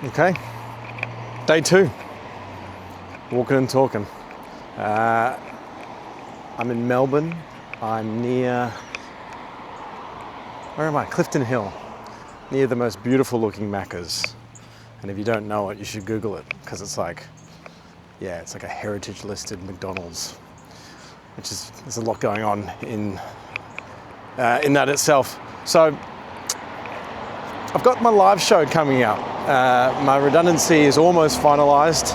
Okay, day 2, walking and talking. I'm in Melbourne. I'm near, where am I? Clifton Hill, near the most beautiful looking Macca's. And if you don't know it, you should Google it, because it's like a heritage listed McDonald's, there's a lot going on in that itself. So I've got my live show coming up. My redundancy is almost finalised,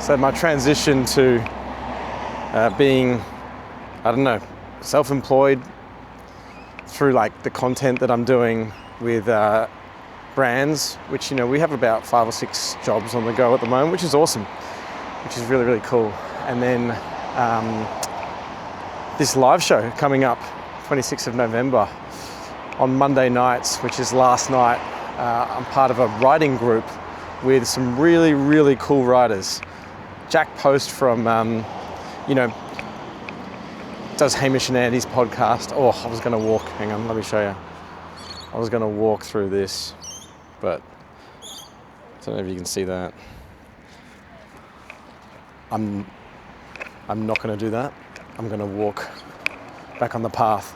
so my transition to being, self-employed through like the content that I'm doing with brands, which we have about 5 or 6 jobs on the go at the moment, which is awesome, which is really, really cool. And then this live show coming up, 26th of November, on Monday nights, which is last night. I'm part of a writing group with some really, really cool writers. Jack Post from, does Hamish and Andy's podcast. Oh, I was going to walk. Hang on, let me show you. I was going to walk through this, but I don't know if you can see that. I'm not going to do that. I'm going to walk back on the path.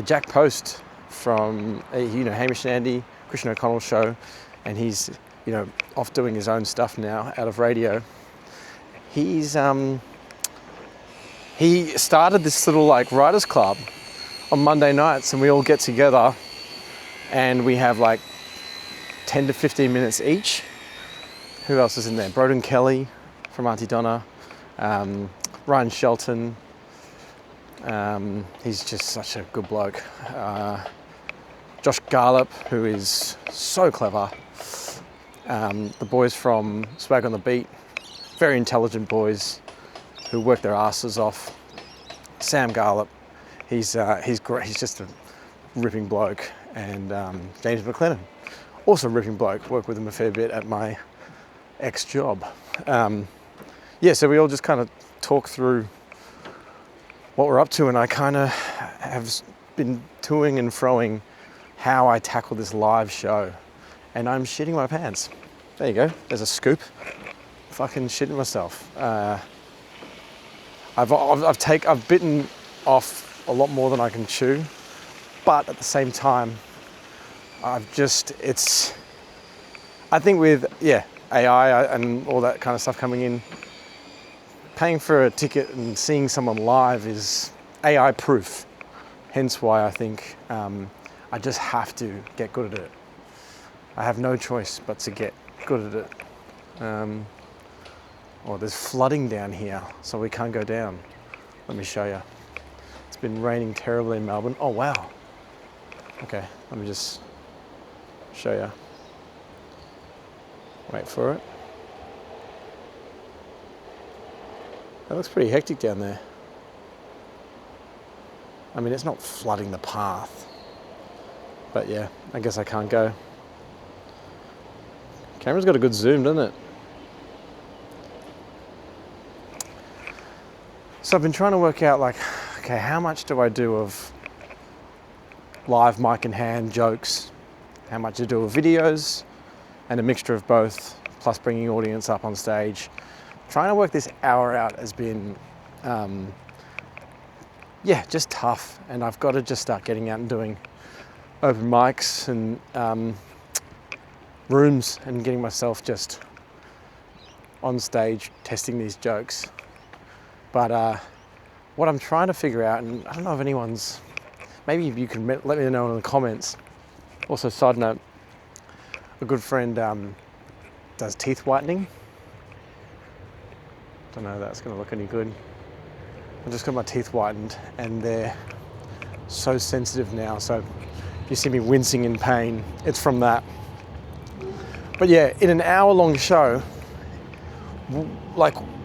Jack Post from, Hamish and Andy, Christian O'Connell show, and he's, off doing his own stuff now out of radio. He started this little writers club on Monday nights, and we all get together and we have 10 to 15 minutes each. Who else is in there? Broden Kelly from Auntie Donna, Ryan Shelton. He's just such a good bloke. Josh Garlop, who is so clever. The boys from Swag on the Beat, very intelligent boys who work their asses off. Sam Garlop, he's great. He's just a ripping bloke. And James McLennan, also a ripping bloke. Worked with him a fair bit at my ex-job. So we all just kind of talk through what we're up to, and I kind of have been toing and froing how I tackle this live show, and I'm shitting my pants. There you go, there's a scoop. Fucking shitting myself. I've bitten off a lot more than I can chew, but at the same time, I think with AI and all that kind of stuff coming in, paying for a ticket and seeing someone live is AI proof. Hence why I think I just have to get good at it. I have no choice but to get good at it. There's flooding down here, so we can't go down. Let me show you. It's been raining terribly in Melbourne. Oh, wow. Okay, let me just show you. Wait for it. That looks pretty hectic down there. I mean, it's not flooding the path, but yeah, I guess I can't go. Camera's got a good zoom, doesn't it? So I've been trying to work out how much do I do of live mic in hand jokes? How much do I do of videos? And a mixture of both, plus bringing audience up on stage. Trying to work this hour out has been, just tough. And I've got to just start getting out and doing open mics and rooms and getting myself just on stage testing these jokes. But what I'm trying to figure out, and I don't know if anyone's, maybe you can let me know in the comments. Also, side note, a good friend does teeth whitening. Don't know if that's going to look any good. I just got my teeth whitened and they're so sensitive now. So if you see me wincing in pain, it's from that. But yeah, in an hour-long show,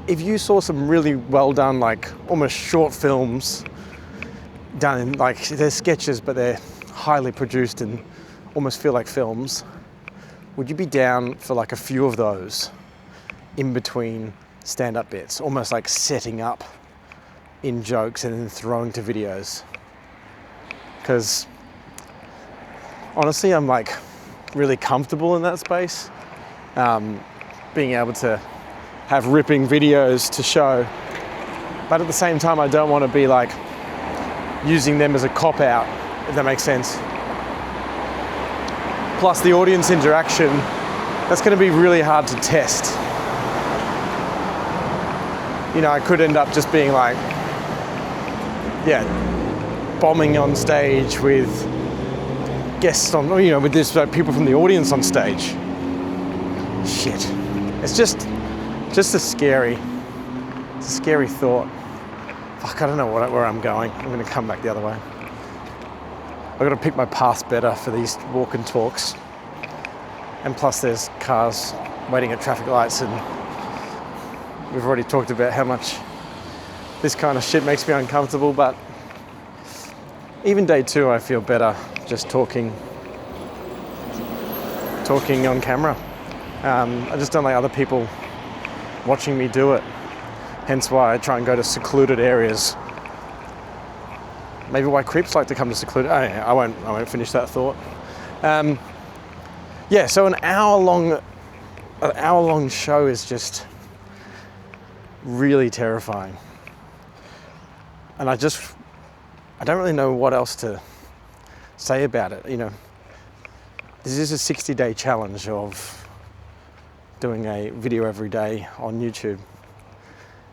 if you saw some really well done, almost short films done in, they're sketches, but they're highly produced and almost feel like films, would you be down for a few of those in between stand-up bits, almost like setting up in jokes and then throwing to videos? Because honestly, I'm really comfortable in that space. Being able to have ripping videos to show, but at the same time I don't want to be like using them as a cop-out, if that makes sense. Plus the audience interaction, that's going to be really hard to test. You know, I could end up just being like, yeah, bombing on stage with guests on, you know, with this people from the audience on stage. Shit. It's just a scary thought. Fuck, I don't know where I'm going. I'm going to come back the other way. I've got to pick my path better for these walk and talks. And plus there's cars waiting at traffic lights, and we've already talked about how much this kind of shit makes me uncomfortable, but even day 2 I feel better just talking on camera. I just don't like other people watching me do it. Hence why I try and go to secluded areas. Maybe why creeps like to come to secluded. I won't finish that thought. Yeah, so an hour long show is just really terrifying. And I don't really know what else to say about it. You know, this is a 60-day challenge of doing a video every day on YouTube.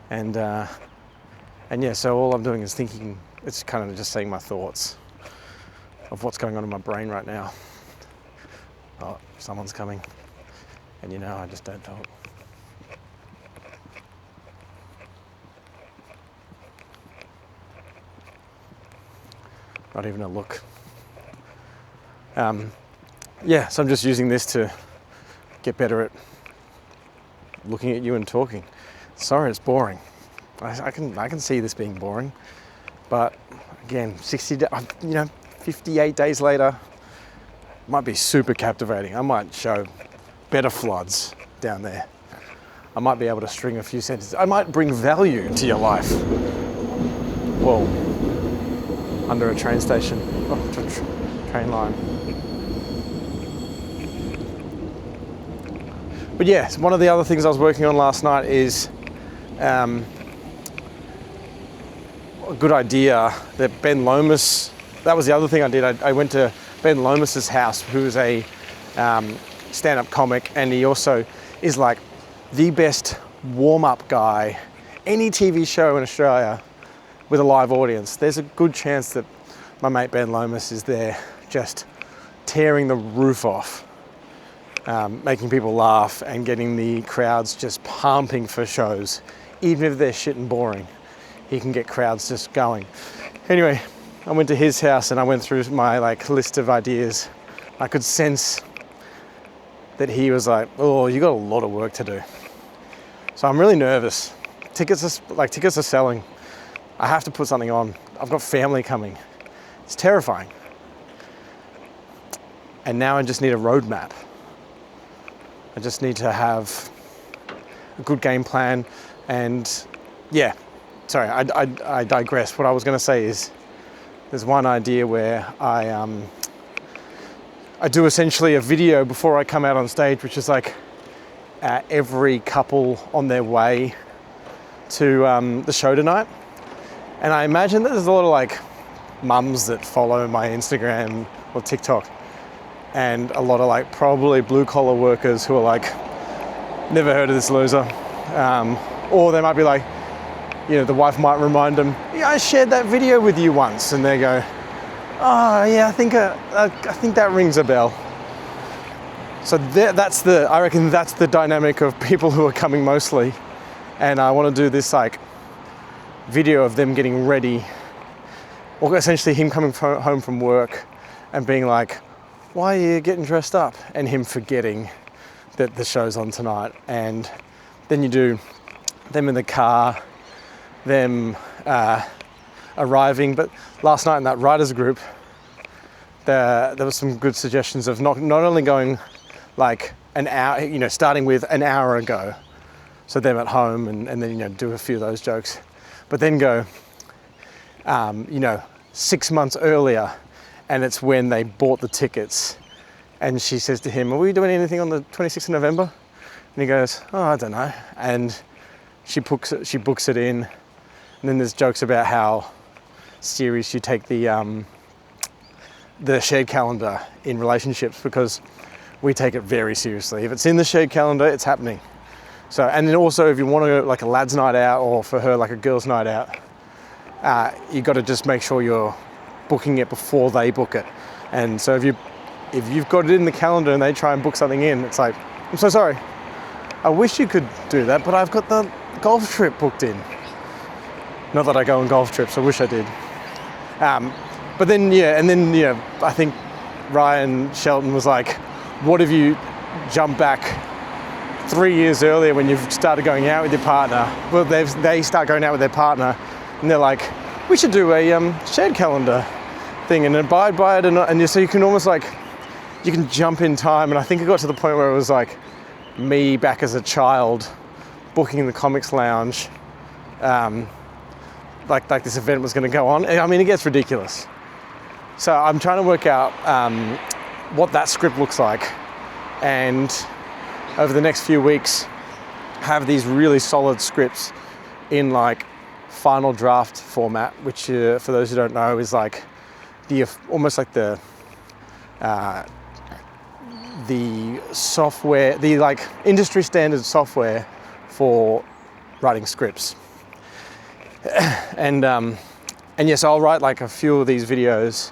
And yeah, so all I'm doing is thinking, it's kind of just saying my thoughts of what's going on in my brain right now. Oh, someone's coming. And you know, I just don't talk. Not even a look. Yeah, so I'm just using this to get better at looking at you and talking. Sorry, it's boring. I can see this being boring, but again, 58 days later, might be super captivating. I might show better floods down there. I might be able to string a few sentences. I might bring value to your life. Whoa, under a train station. Oh, train line. But yeah, one of the other things I was working on last night is a good idea that Ben Lomas, that was the other thing I did. I went to Ben Lomas's house, who is a stand-up comic, and he also is like the best warm-up guy. Any TV show in Australia with a live audience, there's a good chance that my mate Ben Lomas is there just tearing the roof off. Making people laugh and getting the crowds just pumping for shows. Even if they're shit and boring, he can get crowds just going. Anyway, I went to his house and I went through my list of ideas. I could sense that he was like, oh, you got a lot of work to do. So I'm really nervous. Tickets are selling. I have to put something on. I've got family coming. It's terrifying. And now I just need a roadmap. I just need to have a good game plan, and yeah, sorry, I digress. What I was going to say is there's one idea where I do essentially a video before I come out on stage, which is like every couple on their way to the show tonight. And I imagine that there's a lot of like mums that follow my Instagram or TikTok, and a lot of like probably blue collar workers who are like, never heard of this loser. Or they might be like, you know, the wife might remind them, yeah, I shared that video with you once. And they go, oh yeah, I think that rings a bell. So I reckon that's the dynamic of people who are coming mostly. And I want to do this like video of them getting ready, or essentially him coming home from work and being like, why are you getting dressed up? And him forgetting that the show's on tonight. And then you do them in the car, them arriving. But last night in that writers group, there was some good suggestions of not only going like an hour, you know, starting with an hour ago, so them at home, and then, you know, do a few of those jokes, but then go, 6 months earlier, and it's when they bought the tickets And she says to him, are we doing anything on the 26th of November? And he goes, oh, I don't know. And she books it in. And then there's jokes about how serious you take the shared calendar in relationships, because we take it very seriously. If it's in the shared calendar, it's happening. So, and then also if you want to go like a lad's night out, or for her like a girl's night out, you got to just make sure you're booking it before they book it. And so if you've got it in the calendar and they try and book something in, it's like, I'm so sorry. I wish you could do that, but I've got the golf trip booked in. Not that I go on golf trips, I wish I did. But then, I think Ryan Shelton was like, what if you jump back 3 years earlier when you've started going out with your partner? Well, they start going out with their partner and they're like, we should do a shared calendar thing and abide by it. And so you can almost like, you can jump in time. And I think it got to the point where it was like me back as a child booking the Comics Lounge, like this event was going to go on. I mean, it gets ridiculous. So I'm trying to work out what that script looks like, and over the next few weeks have these really solid scripts in like final draft format, which for those who don't know is like almost like the software, the like industry standard software for writing scripts. And yes, I'll write like a few of these videos,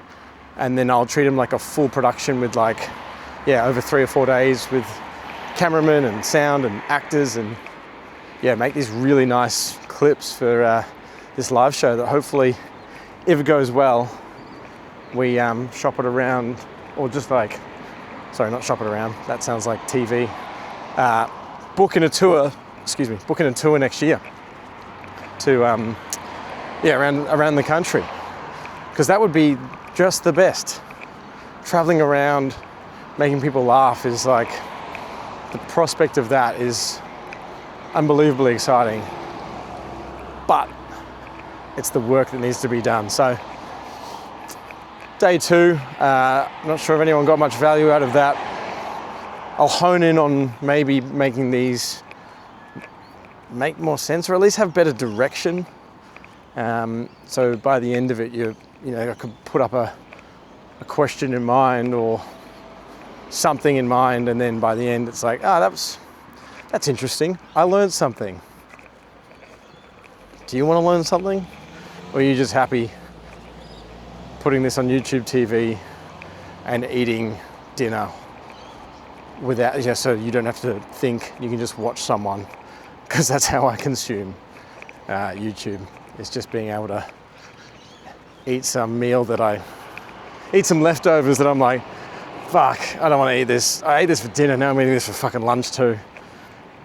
and then I'll treat them like a full production with like, over 3 or 4 days with cameramen and sound and actors, and make these really nice clips for this live show that hopefully, if it goes well, we shop it around, or just like, sorry, not shop it around, that sounds like TV, booking a tour next year to around the country, because that would be just the best. Traveling around, making people laugh is like, the prospect of that is unbelievably exciting, but it's the work that needs to be done. So day 2, not sure if anyone got much value out of that. I'll hone in on maybe making these make more sense, or at least have better direction. So by the end of it, I could put up a question in mind or something in mind, and then by the end it's like, that's interesting. I learned something. Do you want to learn something? Or are you just happy putting this on YouTube TV and eating dinner without, so you don't have to think, you can just watch someone? Because that's how I consume YouTube. It's just being able to eat some meal eat some leftovers that I'm like, fuck, I don't want to eat this. I ate this for dinner, now I'm eating this for fucking lunch too.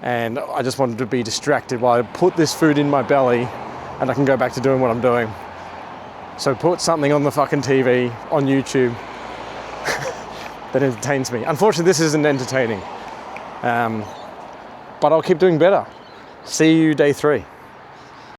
And I just wanted to be distracted while I put this food in my belly and I can go back to doing what I'm doing. So put something on the fucking TV, on YouTube, that entertains me. Unfortunately, this isn't entertaining. But I'll keep doing better. See you day 3.